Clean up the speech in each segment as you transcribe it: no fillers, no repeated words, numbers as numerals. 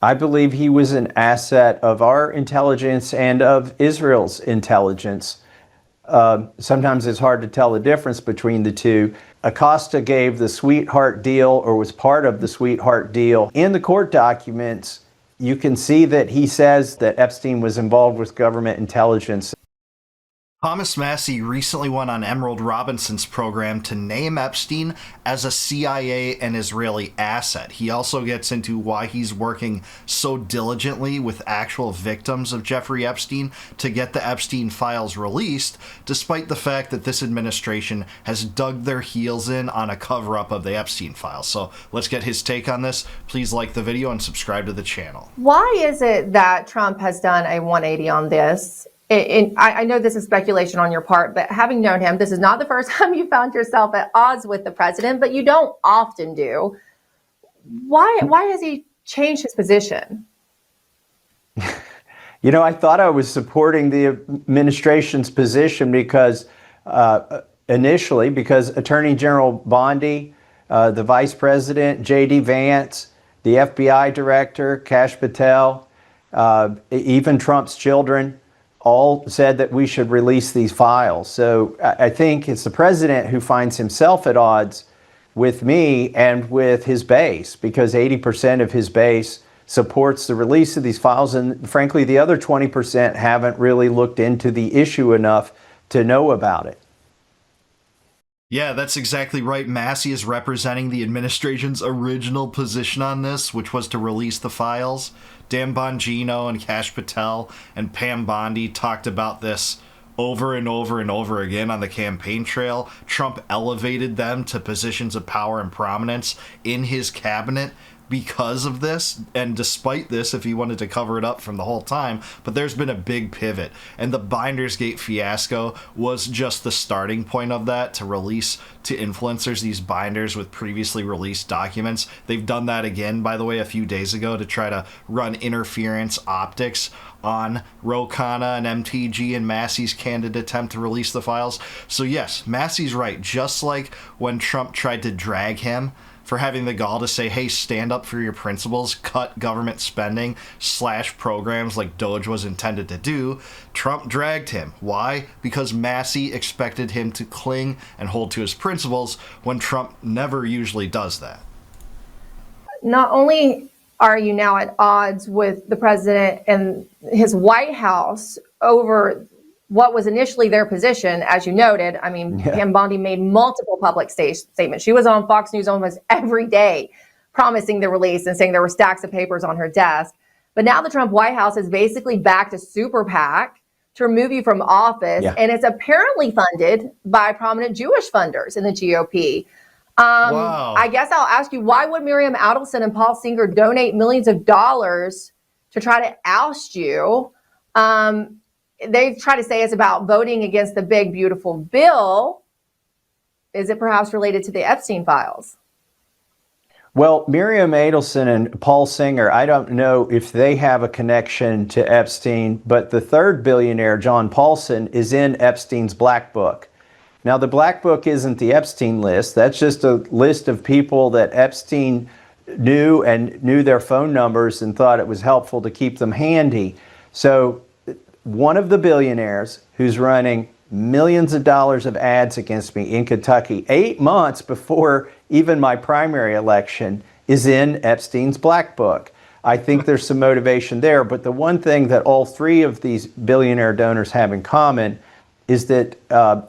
I believe he was an asset of our intelligence and of Israel's intelligence. Sometimes it's hard to tell the difference between the two. Acosta gave the sweetheart deal, or was part of the sweetheart deal. In the court documents, you can see that he says that Epstein was involved with government intelligence. Thomas Massie recently went on Emerald Robinson's program to name Epstein as a CIA and Israeli asset. He also gets into why he's working so diligently with actual victims of Jeffrey Epstein to get the Epstein files released, despite the fact that this administration has dug their heels in on a cover-up of the Epstein files. So let's get his take on this. Please like the video and subscribe to the channel. Why is it that Trump has done a 180 on this? I know this is speculation on your part, but having known him, this is not the first time you found yourself at odds with the president, but you don't often do. Why has he changed his position? You know, I thought I was supporting the administration's position because initially, because Attorney General Bondi, the Vice President, J.D. Vance, the FBI Director, Kash Patel, even Trump's children, all said that we should release these files. So I think it's the president who finds himself at odds with me and with his base, because 80% of his base supports the release of these files. And frankly, the other 20% haven't really looked into the issue enough to know about it. Yeah, that's exactly right. Massie is representing the administration's original position on this, which was to release the files. Dan Bongino and Kash Patel and Pam Bondi talked about this over and over and over again on the campaign trail. Trump elevated them to positions of power and prominence in his cabinet because of this, and despite this, if he wanted to cover it up from the whole time. But there's been a big pivot, and the Bindersgate fiasco was just the starting point of that, to release to influencers these binders with previously released documents. They've done that again, by the way, a few days ago, to try to run interference optics on Ro Khanna and MTG and Massie's candid attempt to release the files. So yes, Massie's right. Just like when Trump tried to drag him for having the gall to say, hey, stand up for your principles, cut government spending, slash programs like Doge was intended to do, Trump dragged him. Why? Because Massie expected him to cling and hold to his principles, when Trump never usually does that. Not only are you now at odds with the president and his White House over what was initially their position, as you noted. I mean, Pam Bondi made multiple public statements. She was on Fox News almost every day promising the release and saying there were stacks of papers on her desk. But now the Trump White House is basically backed a super PAC to remove you from office. And it's apparently funded by prominent Jewish funders in the GOP. Wow. I guess I'll ask you, why would Miriam Adelson and Paul Singer donate millions of dollars to try to oust you? They try to say it's about voting against the big, beautiful bill. Is it perhaps related to the Epstein files? Well, Miriam Adelson and Paul Singer, I don't know if they have a connection to Epstein, but the third billionaire, John Paulson, is in Epstein's Black Book. Now, the Black Book isn't the Epstein list. That's just a list of people that Epstein knew and knew their phone numbers and thought it was helpful to keep them handy. So one of the billionaires who's running millions of dollars of ads against me in Kentucky 8 months before even my primary election is in Epstein's Black Book. I think there's some motivation there, but the one thing that all three of these billionaire donors have in common is that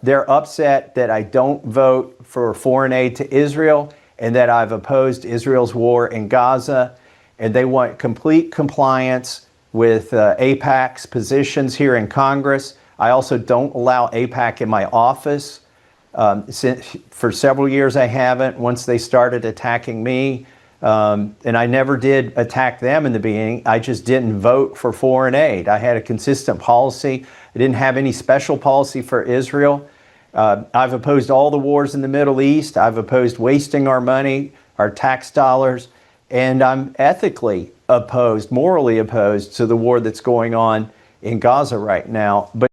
they're upset that I don't vote for foreign aid to Israel and that I've opposed Israel's war in Gaza, and they want complete compliance with AIPAC's positions here in Congress. I also don't allow AIPAC in my office. For several years I haven't, once they started attacking me. And I never did attack them in the beginning. I just didn't vote for foreign aid. I had a consistent policy. I didn't have any special policy for Israel. I've opposed all the wars in the Middle East. I've opposed wasting our money, our tax dollars, and I'm ethically opposed, morally opposed to the war that's going on in Gaza right now. But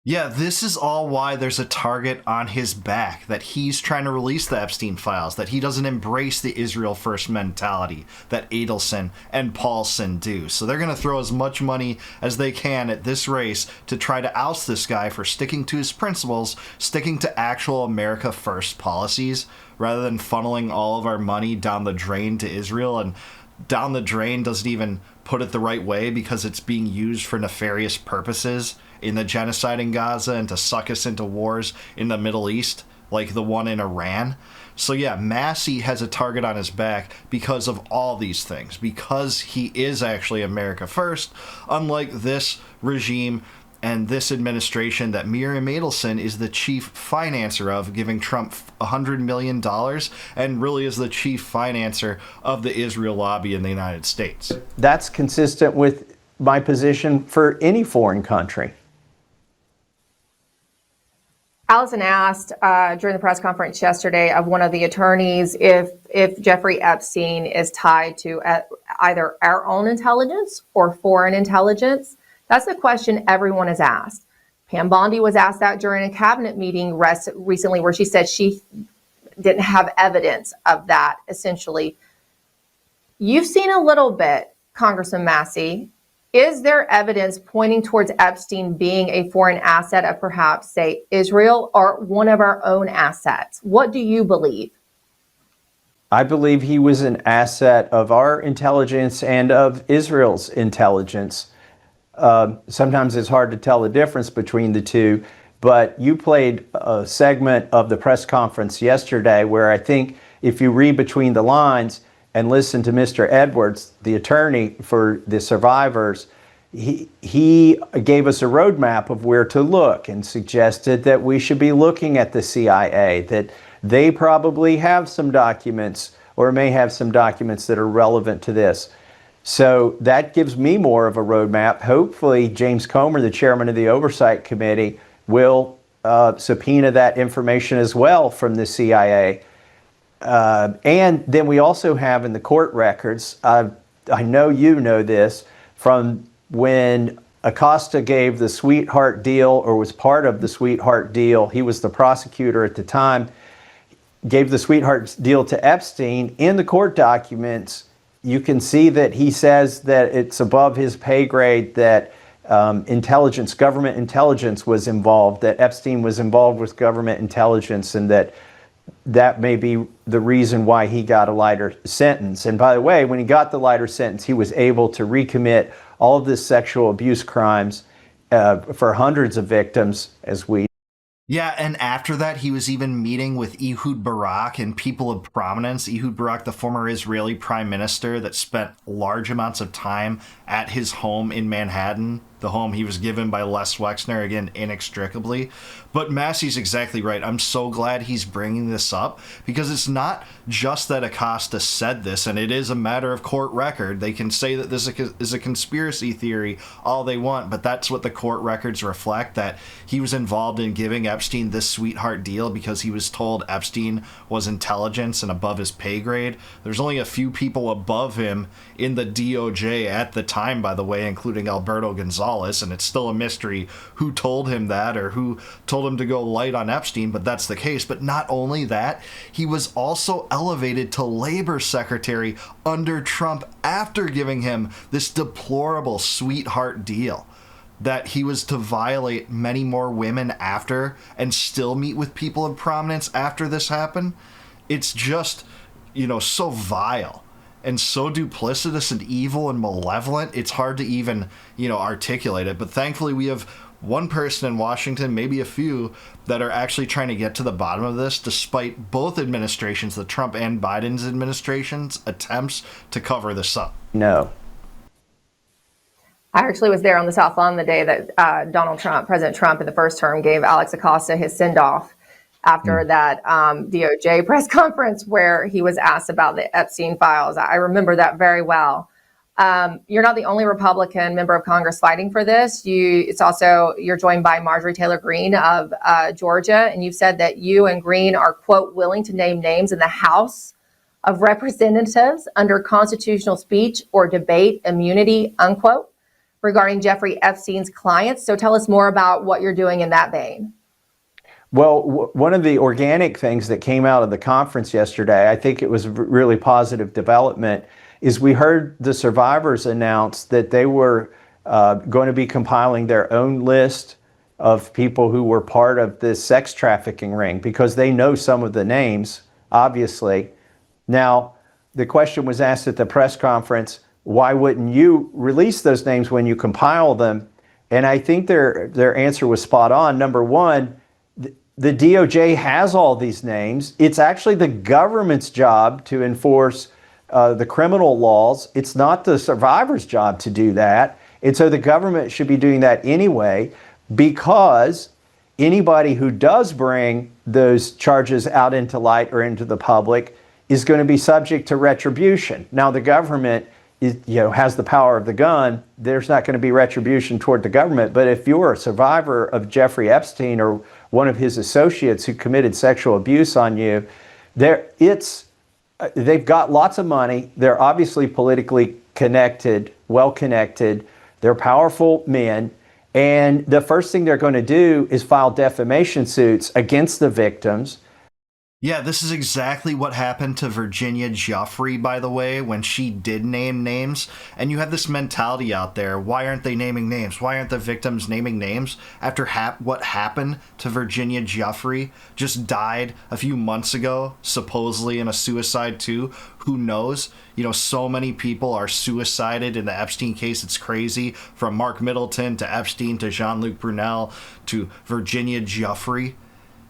Yeah, this is all why there's a target on his back, that he's trying to release the Epstein files, that he doesn't embrace the Israel first mentality that Adelson and Paulson do. So they're going to throw as much money as they can at this race to try to oust this guy for sticking to his principles, sticking to actual America first policies, rather than funneling all of our money down the drain to Israel. And down the drain doesn't even put it the right way, because it's being used for nefarious purposes in the genocide in Gaza and to suck us into wars in the Middle East, like the one in Iran. So yeah, Massie has a target on his back because of all these things, because he is actually America first, unlike this regime and this administration that Miriam Adelson is the chief financer of, giving Trump $100 million, and really is the chief financer of the Israel lobby in the United States. That's consistent with my position for any foreign country. Allison asked during the press conference yesterday of one of the attorneys if Jeffrey Epstein is tied to either our own intelligence or foreign intelligence. That's the question everyone has asked. Pam Bondi was asked that during a cabinet meeting recently, where she said she didn't have evidence of that, essentially. You've seen a little bit, Congressman Massie. Is there evidence pointing towards Epstein being a foreign asset of perhaps, say, Israel, or one of our own assets? What do you believe? I believe he was an asset of our intelligence and of Israel's intelligence. Sometimes it's hard to tell the difference between the two, but you played a segment of the press conference yesterday where I think if you read between the lines and listen to Mr. Edwards, the attorney for the survivors, he gave us a roadmap of where to look and suggested that we should be looking at the CIA, that they probably have some documents or may have some documents that are relevant to this. So that gives me more of a roadmap. Hopefully, James Comer, the chairman of the Oversight Committee, will subpoena that information as well from the CIA. And then we also have in the court records, I know you know this, from when Acosta gave the sweetheart deal, or was part of the sweetheart deal, he was the prosecutor at the time, gave the sweetheart deal to Epstein. In the court documents, you can see that he says that it's above his pay grade, that government intelligence was involved, that Epstein was involved with government intelligence, and that may be the reason why he got a lighter sentence. And by the way, when he got the lighter sentence, he was able to recommit all of this sexual abuse crimes for hundreds of victims, as we. Yeah, and after that, he was even meeting with Ehud Barak and people of prominence. Ehud Barak, the former Israeli prime minister that spent large amounts of time at his home in Manhattan, the home he was given by Les Wexner, again, inextricably. But Massie's exactly right. I'm so glad he's bringing this up, because it's not just that Acosta said this, and it is a matter of court record. They can say that this is a conspiracy theory all they want, but that's what the court records reflect, that he was involved in giving Epstein this sweetheart deal because he was told Epstein was intelligence and above his pay grade. There's only a few people above him in the DOJ at the time, by the way, including Alberto Gonzalez, and it's still a mystery who told him that or who told him to go light on Epstein, but that's the case. But not only that, he was also elevated to labor secretary under Trump after giving him this deplorable sweetheart deal, that he was to violate many more women after and still meet with people of prominence after this happened. It's just, so vile and so duplicitous and evil and malevolent, it's hard to even, articulate it. But thankfully we have one person in Washington, maybe a few, that are actually trying to get to the bottom of this, despite both administrations, the Trump and Biden's administrations, attempts to cover this up. No. I actually was there on the South Lawn the day that President Trump in the first term gave Alex Acosta his send-off after that DOJ press conference where he was asked about the Epstein files. I remember that very well. You're not the only Republican member of Congress fighting for this. You're joined by Marjorie Taylor Greene of Georgia, and you've said that you and Greene are, quote, willing to name names in the House of Representatives under constitutional speech or debate immunity, unquote, regarding Jeffrey Epstein's clients. So tell us more about what you're doing in that vein. Well, one of the organic things that came out of the conference yesterday, I think it was a really positive development, is we heard the survivors announce that they were going to be compiling their own list of people who were part of this sex trafficking ring, because they know some of the names, obviously. Now, the question was asked at the press conference, why wouldn't you release those names when you compile them? And I think their answer was spot on. Number one, the DOJ has all these names. It's actually the government's job to enforce the criminal laws. It's not the survivor's job to do that. And so the government should be doing that anyway, because anybody who does bring those charges out into light or into the public is going to be subject to retribution. Now, the government has the power of the gun. There's not going to be retribution toward the government. But if you're a survivor of Jeffrey Epstein or one of his associates who committed sexual abuse on you, they've got lots of money. They're obviously politically connected, well connected. They're powerful men. And the first thing they're going to do is file defamation suits against the victims. Yeah, this is exactly what happened to Virginia Giuffre, by the way, when she did name names. And you have this mentality out there, why aren't they naming names? Why aren't the victims naming names? After what happened to Virginia Giuffre, just died a few months ago, supposedly in a suicide too. Who knows? So many people are suicided in the Epstein case. It's crazy. From Mark Middleton to Epstein to Jean-Luc Brunel to Virginia Giuffre.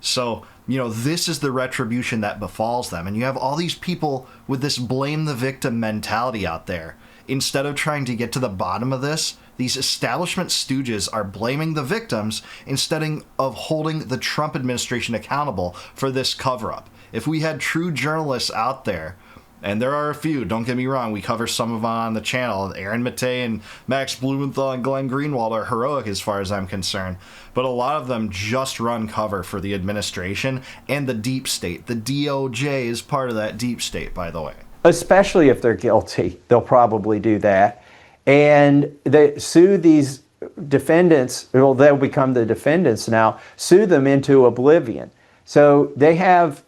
So, this is the retribution that befalls them. And you have all these people with this blame the victim mentality out there. Instead of trying to get to the bottom of this, these establishment stooges are blaming the victims instead of holding the Trump administration accountable for this cover-up. If we had true journalists out there, and there are a few, don't get me wrong, we cover some of them on the channel. Aaron Mattei and Max Blumenthal and Glenn Greenwald are heroic as far as I'm concerned. But a lot of them just run cover for the administration and the deep state. The DOJ is part of that deep state, by the way. Especially if they're guilty, they'll probably do that. And they sue these defendants, well, they'll become the defendants now, sue them into oblivion. So they have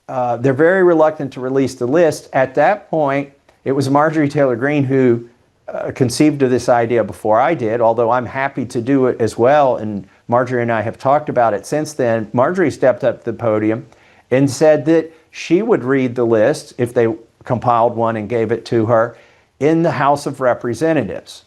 they're very reluctant to release the list. At that point, it was Marjorie Taylor Greene who conceived of this idea before I did, although I'm happy to do it as well. And Marjorie and I have talked about it since then. Marjorie stepped up to the podium and said that she would read the list if they compiled one and gave it to her in the House of Representatives.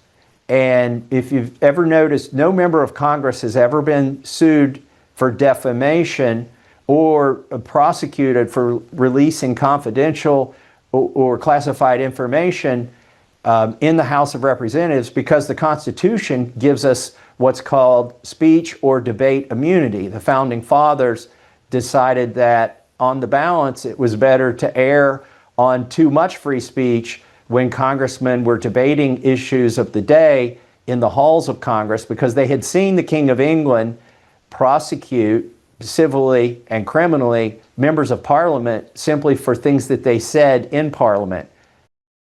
And if you've ever noticed, no member of Congress has ever been sued for defamation or prosecuted for releasing confidential or classified information in the House of Representatives, because the Constitution gives us what's called speech or debate immunity. The Founding Fathers decided that on the balance, it was better to err on too much free speech when congressmen were debating issues of the day in the halls of Congress, because they had seen the King of England prosecute civilly and criminally members of Parliament simply for things that they said in Parliament.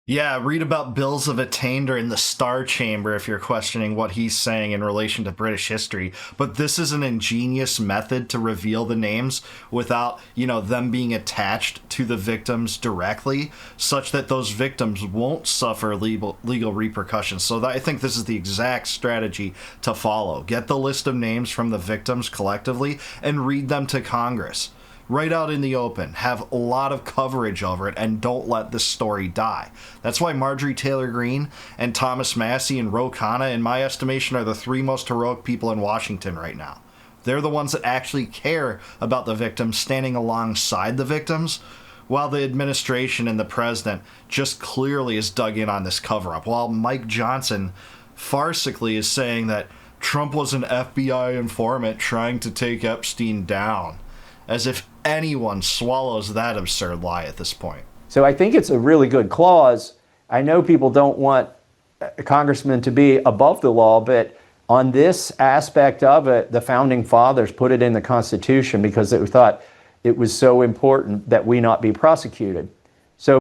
Yeah, read about Bills of Attainder in the Star Chamber if you're questioning what he's saying in relation to British history. But this is an ingenious method to reveal the names without, them being attached to the victims directly, such that those victims won't suffer legal repercussions. So I think this is the exact strategy to follow. Get the list of names from the victims collectively and read them to Congress. Right out in the open, have a lot of coverage over it, and don't let this story die. That's why Marjorie Taylor Greene and Thomas Massie and Ro Khanna, in my estimation, are the three most heroic people in Washington right now. They're the ones that actually care about the victims, standing alongside the victims, while the administration and the president just clearly is dug in on this cover-up, while Mike Johnson farcically is saying that Trump was an FBI informant trying to take Epstein down. As if anyone swallows that absurd lie at this point. So I think it's a really good clause. I know people don't want congressmen to be above the law, but on this aspect of it, the Founding Fathers put it in the Constitution because they thought it was so important that we not be prosecuted. So,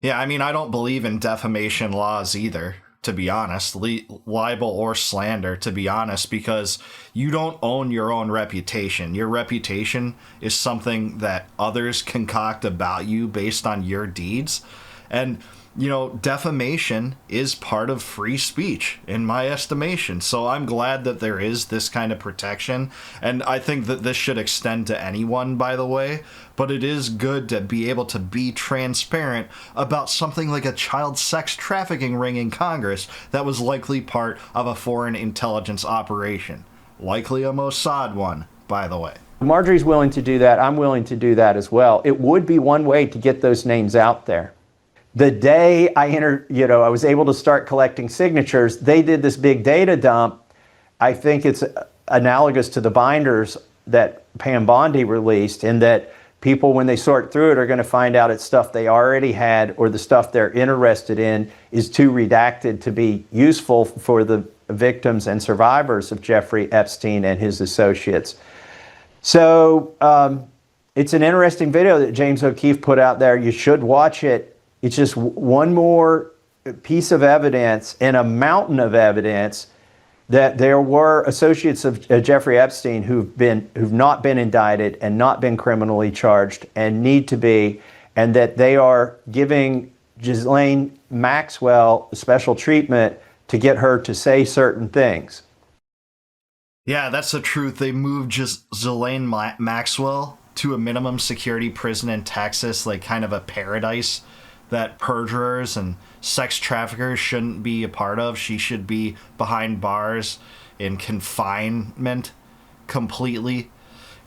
yeah, I don't believe in defamation laws either. to be honest, libel or slander, to be honest, because you don't own your own reputation. Your reputation is something that others concoct about you based on your deeds. And, defamation is part of free speech, in my estimation. So I'm glad that there is this kind of protection. And I think that this should extend to anyone, by the way. But it is good to be able to be transparent about something like a child sex trafficking ring in Congress that was likely part of a foreign intelligence operation. Likely a Mossad one, by the way. Marjorie's willing to do that. I'm willing to do that as well. It would be one way to get those names out there. The day I was able to start collecting signatures, they did this big data dump. I think it's analogous to the binders that Pam Bondi released, in that people, when they sort through it, are going to find out it's stuff they already had, or the stuff they're interested in is too redacted to be useful for the victims and survivors of Jeffrey Epstein and his associates. So it's an interesting video that James O'Keefe put out there. You should watch it. It's just one more piece of evidence in a mountain of evidence that there were associates of Jeffrey Epstein who've not been indicted and not been criminally charged and need to be, and that they are giving Ghislaine Maxwell special treatment to get her to say certain things. Yeah, that's the truth. They moved Ghislaine Maxwell to a minimum security prison in Texas, like kind of a paradise that perjurers and sex traffickers shouldn't be a part of. She should be behind bars in confinement completely.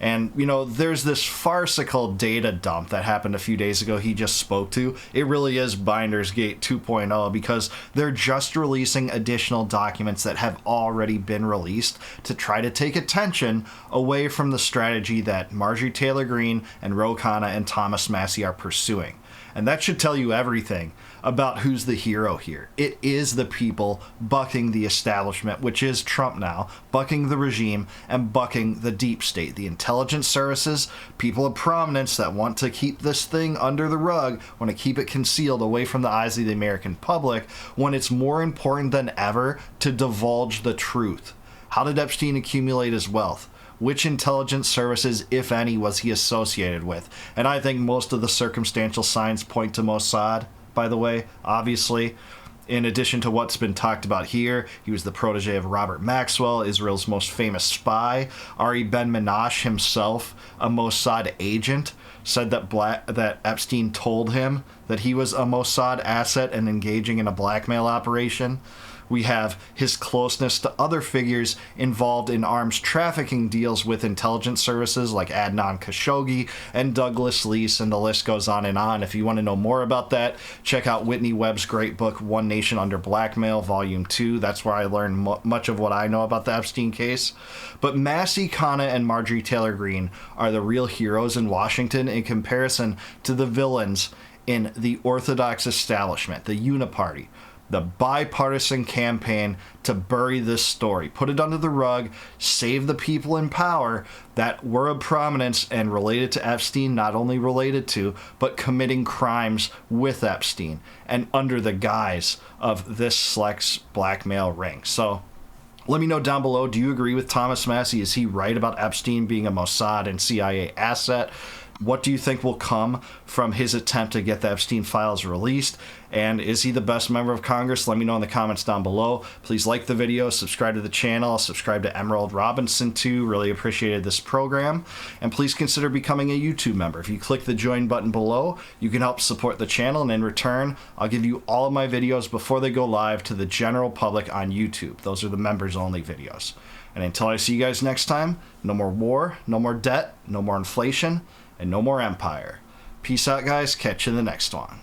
And, there's this farcical data dump that happened a few days ago he just spoke to. It really is Binders Gate 2.0, because they're just releasing additional documents that have already been released to try to take attention away from the strategy that Marjorie Taylor Greene and Ro Khanna and Thomas Massie are pursuing. And that should tell you everything about who's the hero here. It is the people bucking the establishment, which is Trump now, bucking the regime and bucking the deep state, the intelligence services, people of prominence that want to keep this thing under the rug, want to keep it concealed away from the eyes of the American public, when it's more important than ever to divulge the truth. How did Epstein accumulate his wealth? Which intelligence services, if any, was he associated with? And I think most of the circumstantial signs point to Mossad, by the way, obviously. In addition to what's been talked about here, he was the protege of Robert Maxwell, Israel's most famous spy. Ari Ben-Menashe himself, a Mossad agent, said that Epstein told him that he was a Mossad asset and engaging in a blackmail operation. We have his closeness to other figures involved in arms trafficking deals with intelligence services like Adnan Khashoggi and Douglas Leese, and the list goes on and on. If you want to know more about that, check out Whitney Webb's great book, One Nation Under Blackmail, Volume 2. That's where I learned much of what I know about the Epstein case. But Massie, Khanna, and Marjorie Taylor Greene are the real heroes in Washington in comparison to the villains in the Orthodox establishment, the Uniparty. The bipartisan campaign to bury this story, put it under the rug, save the people in power that were of prominence and related to Epstein, not only related to, but committing crimes with Epstein and under the guise of this Slex blackmail ring. So let me know down below, do you agree with Thomas Massie? Is he right about Epstein being a Mossad and CIA asset? What do you think will come from his attempt to get the Epstein files released? And is he the best member of Congress? Let me know in the comments down below. Please like the video, subscribe to the channel, subscribe to Emerald Robinson too. Really appreciated this program. And please consider becoming a YouTube member. If you click the join button below, you can help support the channel, and in return, I'll give you all of my videos before they go live to the general public on YouTube. Those are the members only videos. And until I see you guys next time, no more war, no more debt, no more inflation, and no more empire. Peace out, guys. Catch you in the next one.